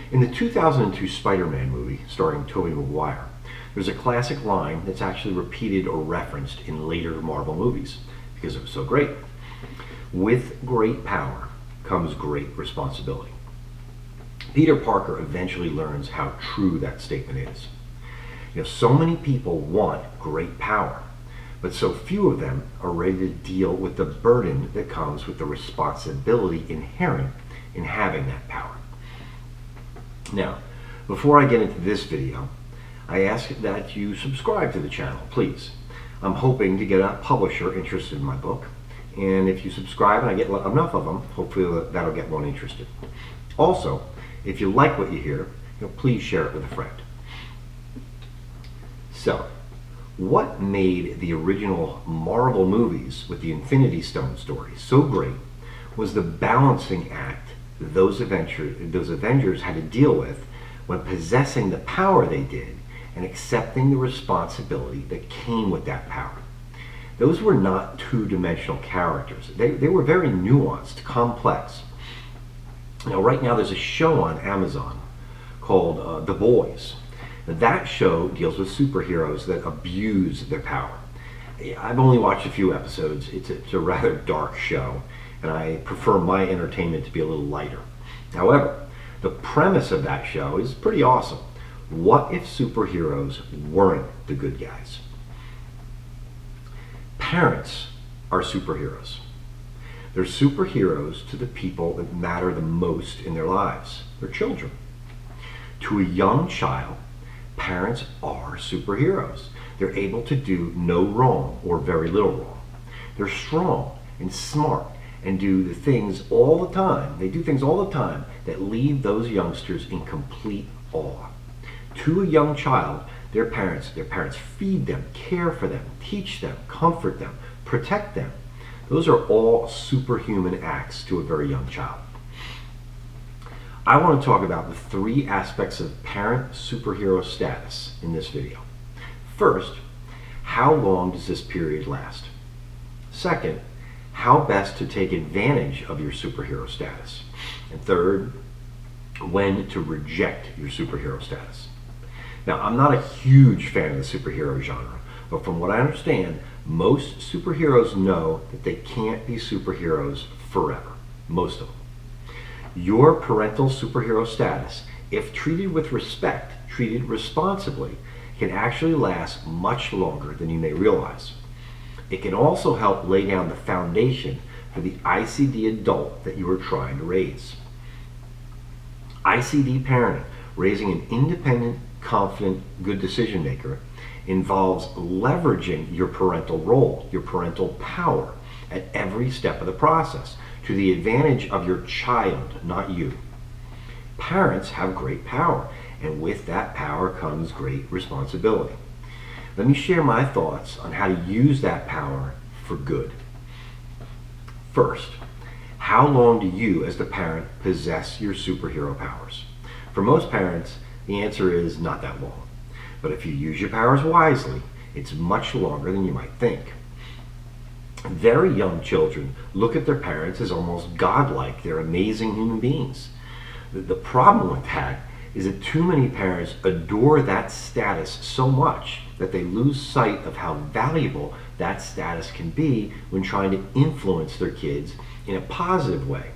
In the 2002 Spider-Man movie starring Tobey Maguire, there's a classic line that's actually repeated or referenced in later Marvel movies because it was so great. With great power comes great responsibility. Peter Parker eventually learns how true that statement is. So many people want great power, but so few of them are ready to deal with the burden that comes with the responsibility inherent in having that power. Now, before I get into this video, I ask that you subscribe to the channel, please. I'm hoping to get a publisher interested in my book, and if you subscribe and I get enough of them, hopefully that'll get one interested. Also, if you like what you hear, please share it with a friend. So, what made the original Marvel movies with the Infinity Stone story so great was the balancing act those Avengers had to deal with when possessing the power they did and accepting the responsibility that came with that power. Those were not two-dimensional characters. They were very nuanced, complex. Right now there's a show on Amazon called The Boys. That show deals with superheroes that abuse their power. I've only watched a few episodes. It's a rather dark show, and I prefer my entertainment to be a little lighter. However, the premise of that show is pretty awesome. What if superheroes weren't the good guys? Parents are superheroes. They're superheroes to the people that matter the most in their lives, their children. To a young child, parents are superheroes. They're able to do no wrong or very little wrong. They're strong and smart and do the things all the time. They do things all the time that leave those youngsters in complete awe. To a young child, their parents feed them, care for them, teach them, comfort them, protect them. Those are all superhuman acts to a very young child. I want to talk about the three aspects of parent superhero status in this video. First, how long does this period last? Second, how best to take advantage of your superhero status? And third, when to reject your superhero status. Now, I'm not a huge fan of the superhero genre, but from what I understand, most superheroes know that they can't be superheroes forever. Most of them. Your parental superhero status, if treated with respect, treated responsibly, can actually last much longer than you may realize. It can also help lay down the foundation for the ICD adult that you are trying to raise. ICD parenting, raising an independent, confident, good decision maker, involves leveraging your parental role, your parental power, at every step of the process, to the advantage of your child, not you. Parents have great power, and with that power comes great responsibility. Let me share my thoughts on how to use that power for good. First, how long do you, as the parent, possess your superhero powers? For most parents, the answer is not that long. But if you use your powers wisely, it's much longer than you might think. Very young children look at their parents as almost godlike. They're amazing human beings. The problem with that is that too many parents adore that status so much that they lose sight of how valuable that status can be when trying to influence their kids in a positive way.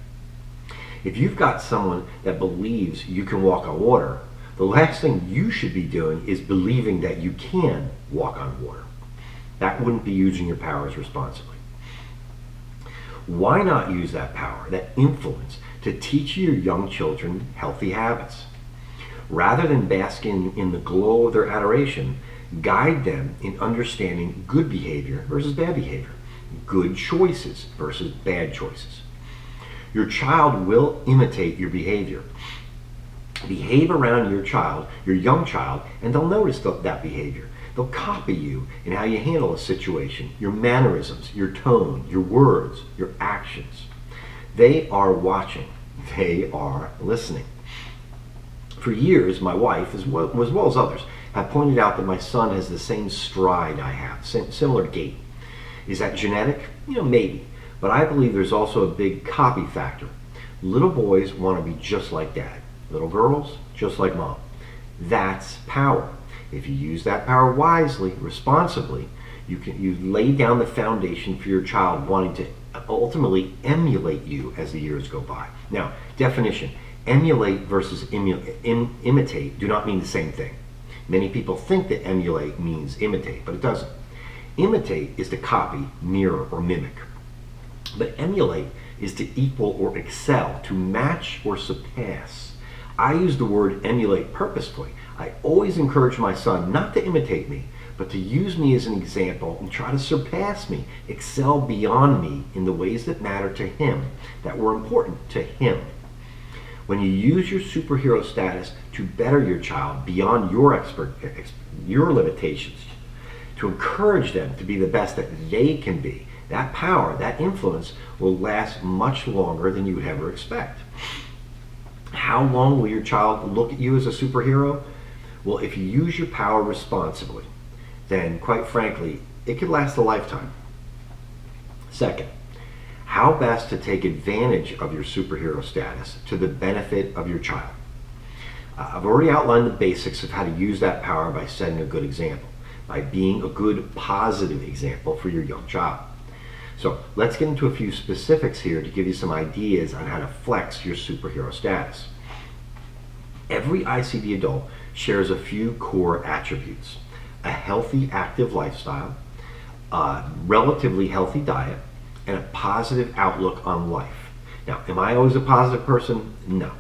If you've got someone that believes you can walk on water, the last thing you should be doing is believing that you can walk on water. That wouldn't be using your powers responsibly. Why not use that power, that influence, to teach your young children healthy habits? Rather than bask in the glow of their adoration, guide them in understanding good behavior versus bad behavior, good choices versus bad choices. Your child will imitate your behavior. Behave around your child, your young child, and they'll notice that behavior. They'll copy you in how you handle a situation, your mannerisms, your tone, your words, your actions. They are watching. They are listening. For years, my wife, as well as others, have pointed out that my son has the same stride I have, similar gait. Is that genetic? Maybe. But I believe there's also a big copy factor. Little boys want to be just like dad. Little girls, just like mom. That's power. If you use that power wisely, responsibly, you lay down the foundation for your child wanting to ultimately emulate you as the years go by. Now, definition: emulate versus imitate do not mean the same thing. Many people think that emulate means imitate, but it doesn't. Imitate is to copy, mirror, or mimic. But emulate is to equal or excel, to match or surpass. I use the word emulate purposefully. I always encourage my son not to imitate me, but to use me as an example and try to surpass me, excel beyond me in the ways that matter to him, that were important to him. When you use your superhero status to better your child beyond your limitations, to encourage them to be the best that they can be, that power, that influence will last much longer than you would ever expect. How long will your child look at you as a superhero? Well, if you use your power responsibly, then quite frankly, it could last a lifetime. Second, how best to take advantage of your superhero status to the benefit of your child. I've already outlined the basics of how to use that power by setting a good example, by being a good, positive example for your young child. So let's get into a few specifics here to give you some ideas on how to flex your superhero status. Every ICD adult shares a few core attributes: a healthy, active lifestyle, a relatively healthy diet, and a positive outlook on life. Now, am I always a positive person? No.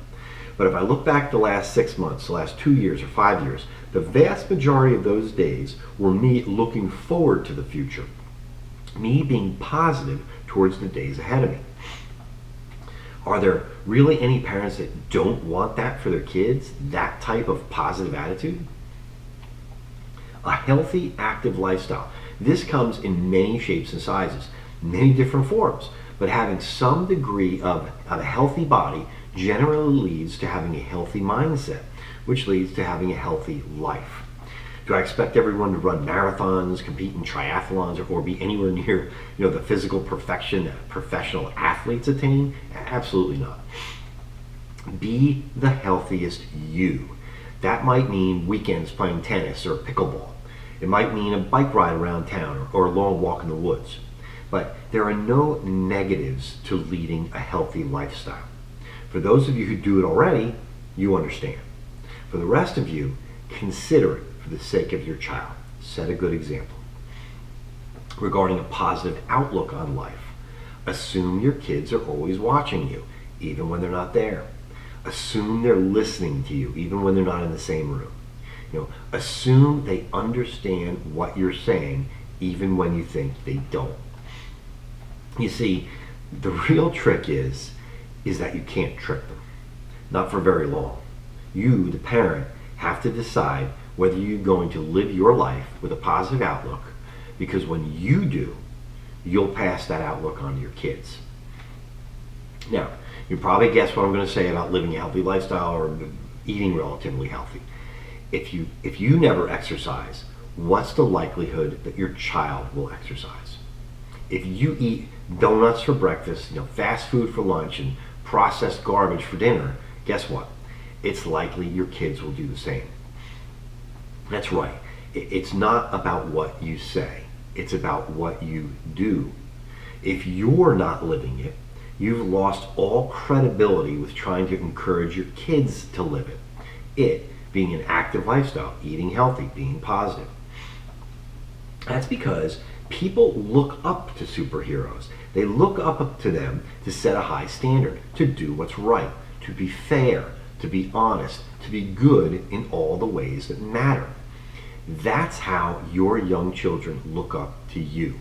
But if I look back the last 6 months, the last 2 years or 5 years, the vast majority of those days were me looking forward to the future, me being positive towards the days ahead of me. Are there really any parents that don't want that for their kids, that type of positive attitude? A healthy, active lifestyle. This comes in many shapes and sizes, many different forms, but having some degree of a healthy body generally leads to having a healthy mindset, which leads to having a healthy life. Do I expect everyone to run marathons, compete in triathlons, or be anywhere near, the physical perfection that professional athletes attain? Absolutely not. Be the healthiest you. That might mean weekends playing tennis or pickleball. It might mean a bike ride around town or a long walk in the woods. But there are no negatives to leading a healthy lifestyle. For those of you who do it already, you understand. For the rest of you, consider it for the sake of your child. Set a good example. Regarding a positive outlook on life, assume your kids are always watching you, even when they're not there. Assume they're listening to you, even when they're not in the same room. Assume they understand what you're saying, even when you think they don't. You see, the real trick is that you can't trick them. Not for very long. You, the parent, have to decide whether you're going to live your life with a positive outlook, because when you do, you'll pass that outlook on to your kids. Now, you probably guess what I'm going to say about living a healthy lifestyle or eating relatively healthy. If you never exercise, what's the likelihood that your child will exercise? If you eat donuts for breakfast, fast food for lunch, and processed garbage for dinner, guess what? It's likely your kids will do the same. That's right. It's not about what you say. It's about what you do. If you're not living it, you've lost all credibility with trying to encourage your kids to live it. It being an active lifestyle, eating healthy, being positive. That's because people look up to superheroes. They look up to them to set a high standard, to do what's right, to be fair, to be honest, to be good in all the ways that matter. That's how your young children look up to you.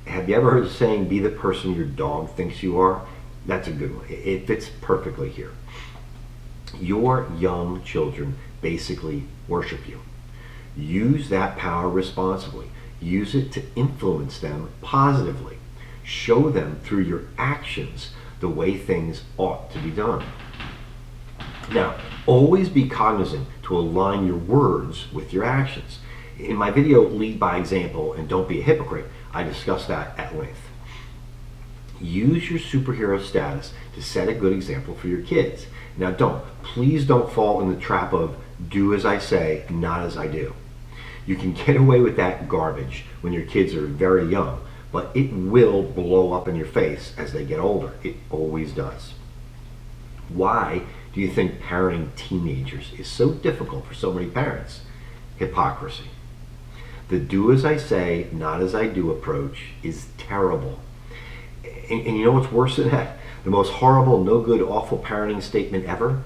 Have you ever heard the saying, be the person your dog thinks you are? That's a good one. It fits perfectly here. Your young children basically worship you. Use that power responsibly. Use it to influence them positively. Show them through your actions the way things ought to be done. Now, always be cognizant to align your words with your actions. In my video, Lead by Example and Don't Be a Hypocrite, I discuss that at length. Use your superhero status to set a good example for your kids. Now please don't fall in the trap of do as I say, not as I do. You can get away with that garbage when your kids are very young, but it will blow up in your face as they get older. It always does. Why do you think parenting teenagers is so difficult for so many parents? Hypocrisy. The do as I say, not as I do approach is terrible. And you know what's worse than that? The most horrible, no good, awful parenting statement ever?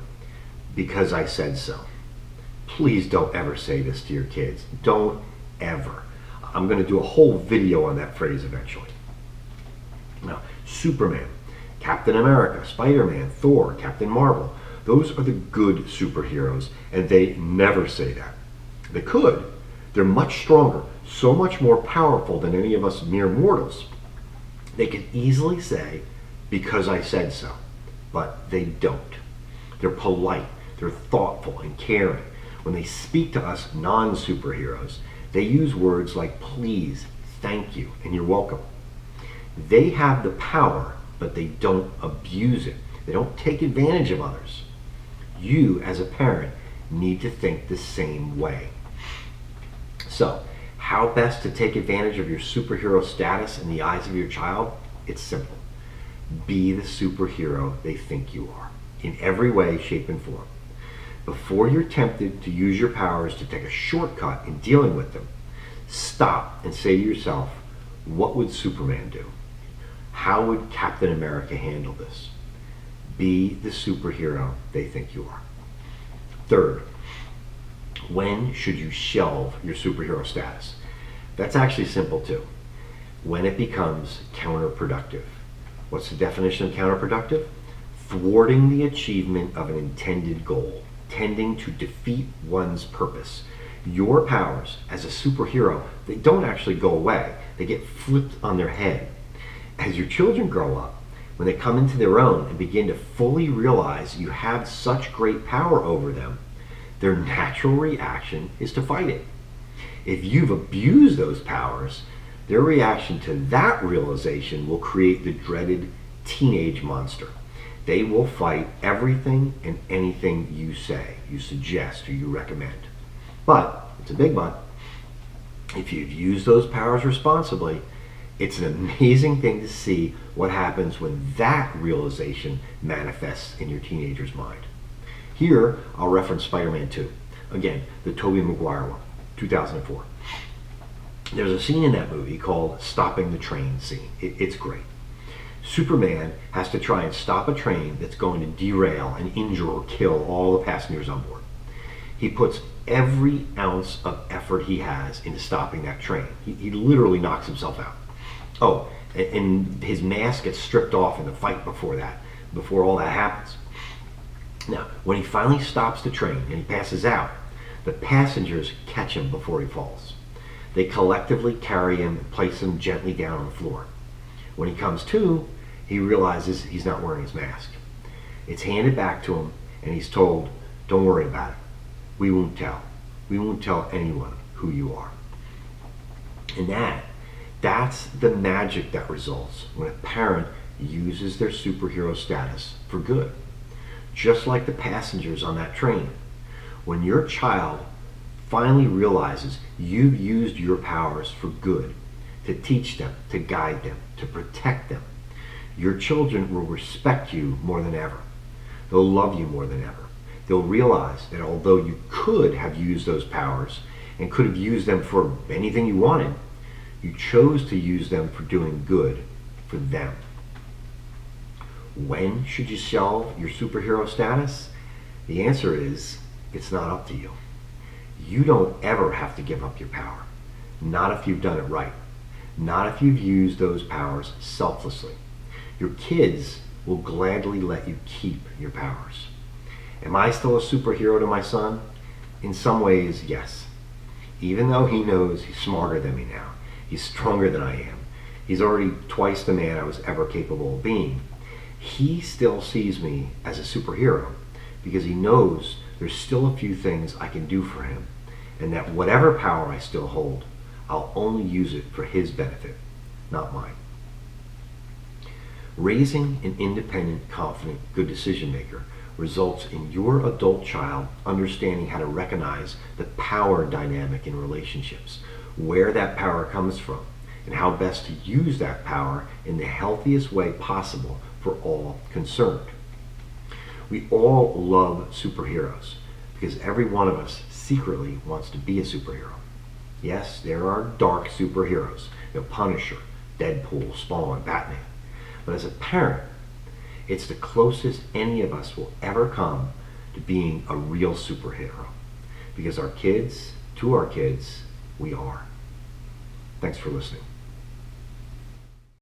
Because I said so. Please don't ever say this to your kids. Don't ever. I'm going to do a whole video on that phrase eventually. Now, Superman, Captain America, Spider-Man, Thor, Captain Marvel, those are the good superheroes, and they never say that. They could. They're much stronger, so much more powerful than any of us mere mortals. They could easily say, because I said so, but they don't. They're polite, they're thoughtful and caring. When they speak to us non-superheroes, they use words like please, thank you, and you're welcome. They have the power, but they don't abuse it. They don't take advantage of others. You, as a parent, need to think the same way. So, how best to take advantage of your superhero status in the eyes of your child? It's simple. Be the superhero they think you are, in every way, shape, and form. Before you're tempted to use your powers to take a shortcut in dealing with them, stop and say to yourself, what would Superman do? How would Captain America handle this? Be the superhero they think you are. Third, when should you shelve your superhero status? That's actually simple too. When it becomes counterproductive. What's the definition of counterproductive? Thwarting the achievement of an intended goal, tending to defeat one's purpose. Your powers as a superhero, they don't actually go away. They get flipped on their head. As your children grow up, when they come into their own and begin to fully realize you have such great power over them, their natural reaction is to fight it. If you've abused those powers, their reaction to that realization will create the dreaded teenage monster. They will fight everything and anything you say, you suggest, or you recommend. But, it's a big but, if you've used those powers responsibly, it's an amazing thing to see what happens when that realization manifests in your teenager's mind. Here, I'll reference Spider-Man 2. Again, the Tobey Maguire one, 2004. There's a scene in that movie called Stopping the Train scene. It's great. Superman has to try and stop a train that's going to derail and injure or kill all the passengers on board. He puts every ounce of effort he has into stopping that train. He literally knocks himself out. Oh, and his mask gets stripped off in the fight before all that happens. Now, when he finally stops the train and he passes out, the passengers catch him before he falls. They collectively carry him and place him gently down on the floor. When he comes to, he realizes he's not wearing his mask. It's handed back to him and he's told, don't worry about it. We won't tell. We won't tell anyone who you are. And that's the magic that results when a parent uses their superhero status for good. Just like the passengers on that train. When your child finally realizes you've used your powers for good, to teach them, to guide them, to protect them, your children will respect you more than ever. They'll love you more than ever. They'll realize that although you could have used those powers and could have used them for anything you wanted, you chose to use them for doing good for them. When should you shelve your superhero status? The answer is, it's not up to you. You don't ever have to give up your power. Not if you've done it right. Not if you've used those powers selflessly. Your kids will gladly let you keep your powers. Am I still a superhero to my son? In some ways, yes. Even though he knows he's smarter than me now. He's stronger than I am. He's already twice the man I was ever capable of being. He still sees me as a superhero because he knows there's still a few things I can do for him, and that whatever power I still hold, I'll only use it for his benefit, not mine. Raising an independent, confident, good decision maker results in your adult child understanding how to recognize the power dynamic in relationships, where that power comes from, and how best to use that power in the healthiest way possible for all concerned. We all love superheroes because every one of us secretly wants to be a superhero. Yes, there are dark superheroes, Punisher, Deadpool, Spawn, Batman. But as a parent, it's the closest any of us will ever come to being a real superhero. Because to our kids, we are. Thanks for listening.